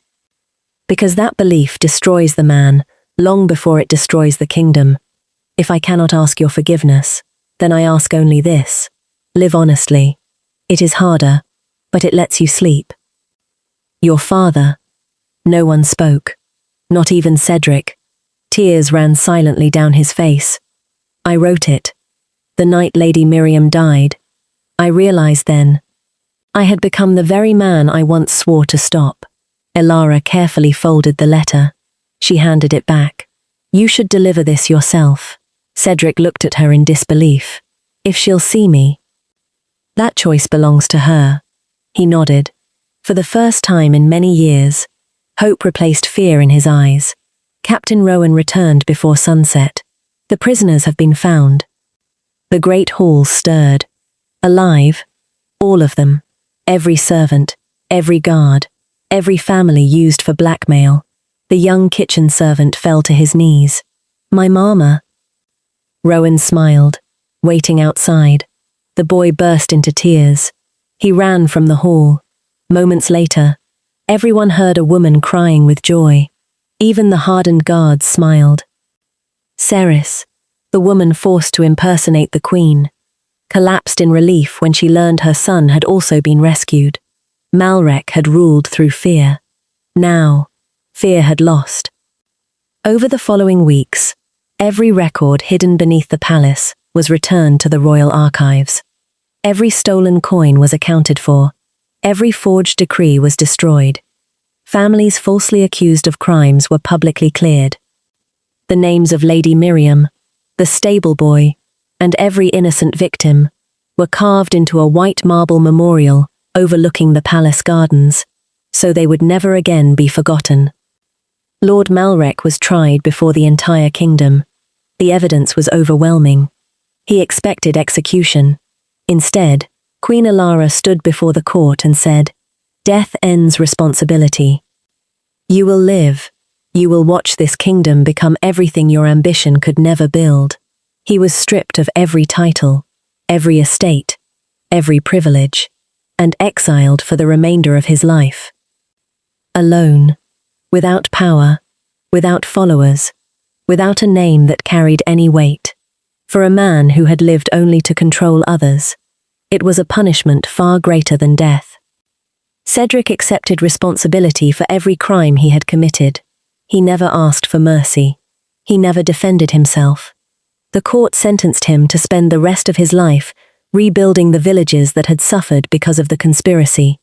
Because that belief destroys the man long before it destroys the kingdom. If I cannot ask your forgiveness, then I ask only this. Live honestly. It is harder, but it lets you sleep. Your father. No one spoke. Not even Cedric. Tears ran silently down his face. I wrote it. The night Lady Miriam died. I realized then, I had become the very man I once swore to stop. Elara carefully folded the letter. She handed it back. You should deliver this yourself. Cedric looked at her in disbelief. If she'll see me. That choice belongs to her. He nodded. For the first time in many years, hope replaced fear in his eyes. Captain Rowan returned before sunset. The prisoners have been found. The great hall stirred. Alive. All of them. Every servant, every guard, every family used for blackmail. The young kitchen servant fell to his knees. My mama. Rowan smiled, waiting outside. The boy burst into tears. He ran from the hall. Moments later, everyone heard a woman crying with joy. Even the hardened guards smiled. Ceres, the woman forced to impersonate the queen, collapsed in relief when she learned her son had also been rescued. Malrek had ruled through fear. Now, fear had lost. Over the following weeks, every record hidden beneath the palace was returned to the royal archives. Every stolen coin was accounted for. Every forged decree was destroyed. Families falsely accused of crimes were publicly cleared. The names of Lady Miriam, the stable boy, and every innocent victim were carved into a white marble memorial overlooking the palace gardens, so they would never again be forgotten. Lord Malrek was tried before the entire kingdom. The evidence was overwhelming. He expected execution. Instead, Queen Elara stood before the court and said, "Death ends responsibility. You will live. You will watch this kingdom become everything your ambition could never build." He was stripped of every title, every estate, every privilege, and exiled for the remainder of his life. Alone, without power, without followers, without a name that carried any weight. For a man who had lived only to control others, it was a punishment far greater than death. Cedric accepted responsibility for every crime he had committed. He never asked for mercy. He never defended himself. The court sentenced him to spend the rest of his life rebuilding the villages that had suffered because of the conspiracy.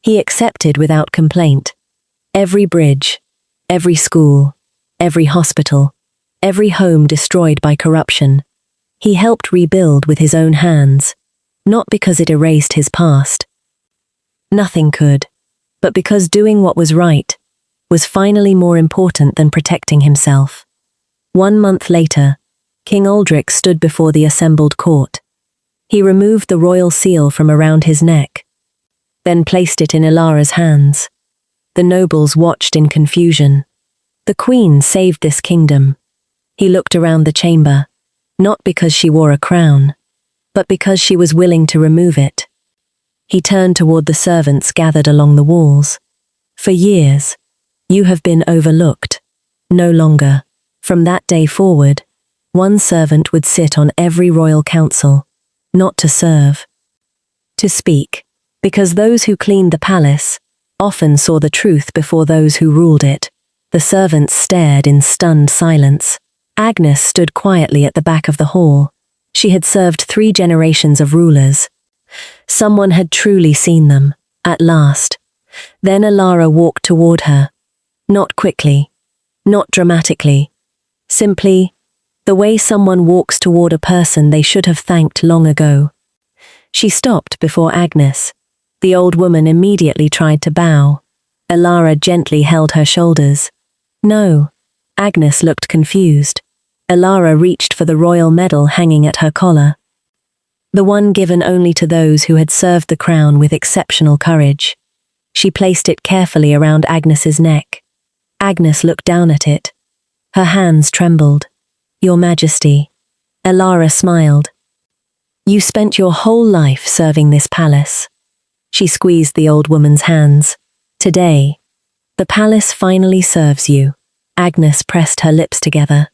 He accepted without complaint. Every bridge, every school, every hospital, every home destroyed by corruption. He helped rebuild with his own hands, not because it erased his past. Nothing could, but because doing what was right was finally more important than protecting himself. 1 month later, King Aldrich stood before the assembled court. He removed the royal seal from around his neck, then placed it in Elara's hands. The nobles watched in confusion. The queen saved this kingdom. He looked around the chamber, not because she wore a crown, but because she was willing to remove it. He turned toward the servants gathered along the walls. "For years, you have been overlooked. No longer. From that day forward, one servant would sit on every royal council, not to serve, to speak, because those who cleaned the palace often saw the truth before those who ruled it." The servants stared in stunned silence. Agnes stood quietly at the back of the hall. She had served 3 generations of rulers. Someone had truly seen them, at last. Then Elara walked toward her. Not quickly, not dramatically. Simply, the way someone walks toward a person they should have thanked long ago. She stopped before Agnes. The old woman immediately tried to bow. Elara gently held her shoulders. "No." Agnes looked confused. Elara reached for the royal medal hanging at her collar. The one given only to those who had served the crown with exceptional courage. She placed it carefully around Agnes's neck. Agnes looked down at it. Her hands trembled. "Your Majesty." Elara smiled. "You spent your whole life serving this palace." She squeezed the old woman's hands. "Today, the palace finally serves you." Agnes pressed her lips together.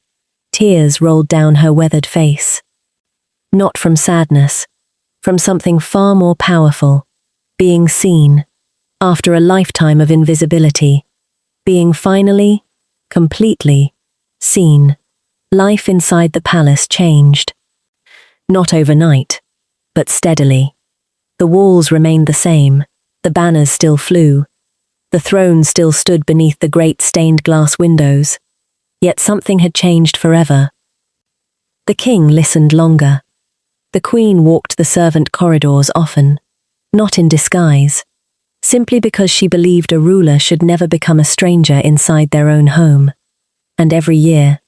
Tears rolled down her weathered face. Not from sadness, from something far more powerful. Being seen, after a lifetime of invisibility. Being finally, completely, seen. Life inside the palace changed. Not overnight, but steadily. The walls remained the same, the banners still flew. The throne still stood beneath the great stained glass windows. Yet something had changed forever. The king listened longer. The queen walked the servant corridors often, not in disguise, simply because she believed a ruler should never become a stranger inside their own home. And every year,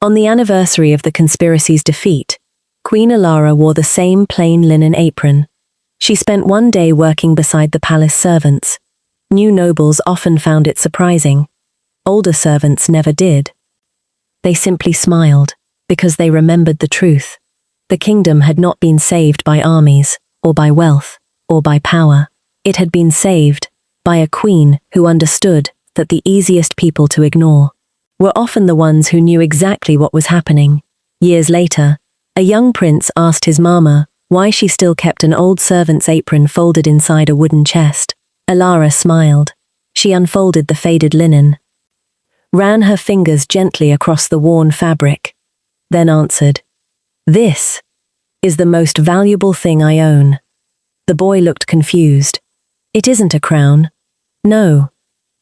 on the anniversary of the conspiracy's defeat, Queen Elara wore the same plain linen apron. She spent one day working beside the palace servants. New nobles often found it surprising. Older servants never did. They simply smiled, because they remembered the truth. The kingdom had not been saved by armies, or by wealth, or by power. It had been saved by a queen who understood that the easiest people to ignore were often the ones who knew exactly what was happening. Years later, a young prince asked his mama why she still kept an old servant's apron folded inside a wooden chest. Elara smiled. She unfolded the faded linen, ran her fingers gently across the worn fabric, then answered, "This is the most valuable thing I own." The boy looked confused. "It isn't a crown." "No."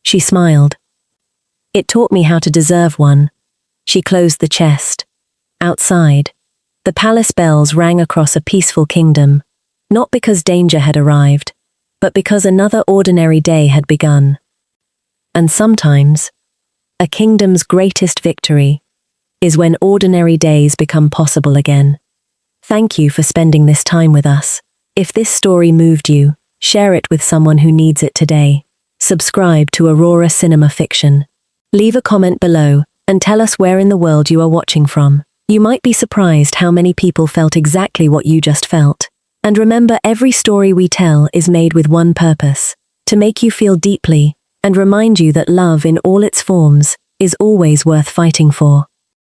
She smiled. "It taught me how to deserve one." She closed the chest. Outside, the palace bells rang across a peaceful kingdom, not because danger had arrived, but because another ordinary day had begun. And sometimes, a kingdom's greatest victory is when ordinary days become possible again. Thank you for spending this time with us. If this story moved you, share it with someone who needs it today. Subscribe to Aurora Cinema Fiction. Leave a comment below and tell us where in the world you are watching from. You might be surprised how many people felt exactly what you just felt. And remember, every story we tell is made with one purpose: to make you feel deeply and remind you that love in all its forms is always worth fighting for.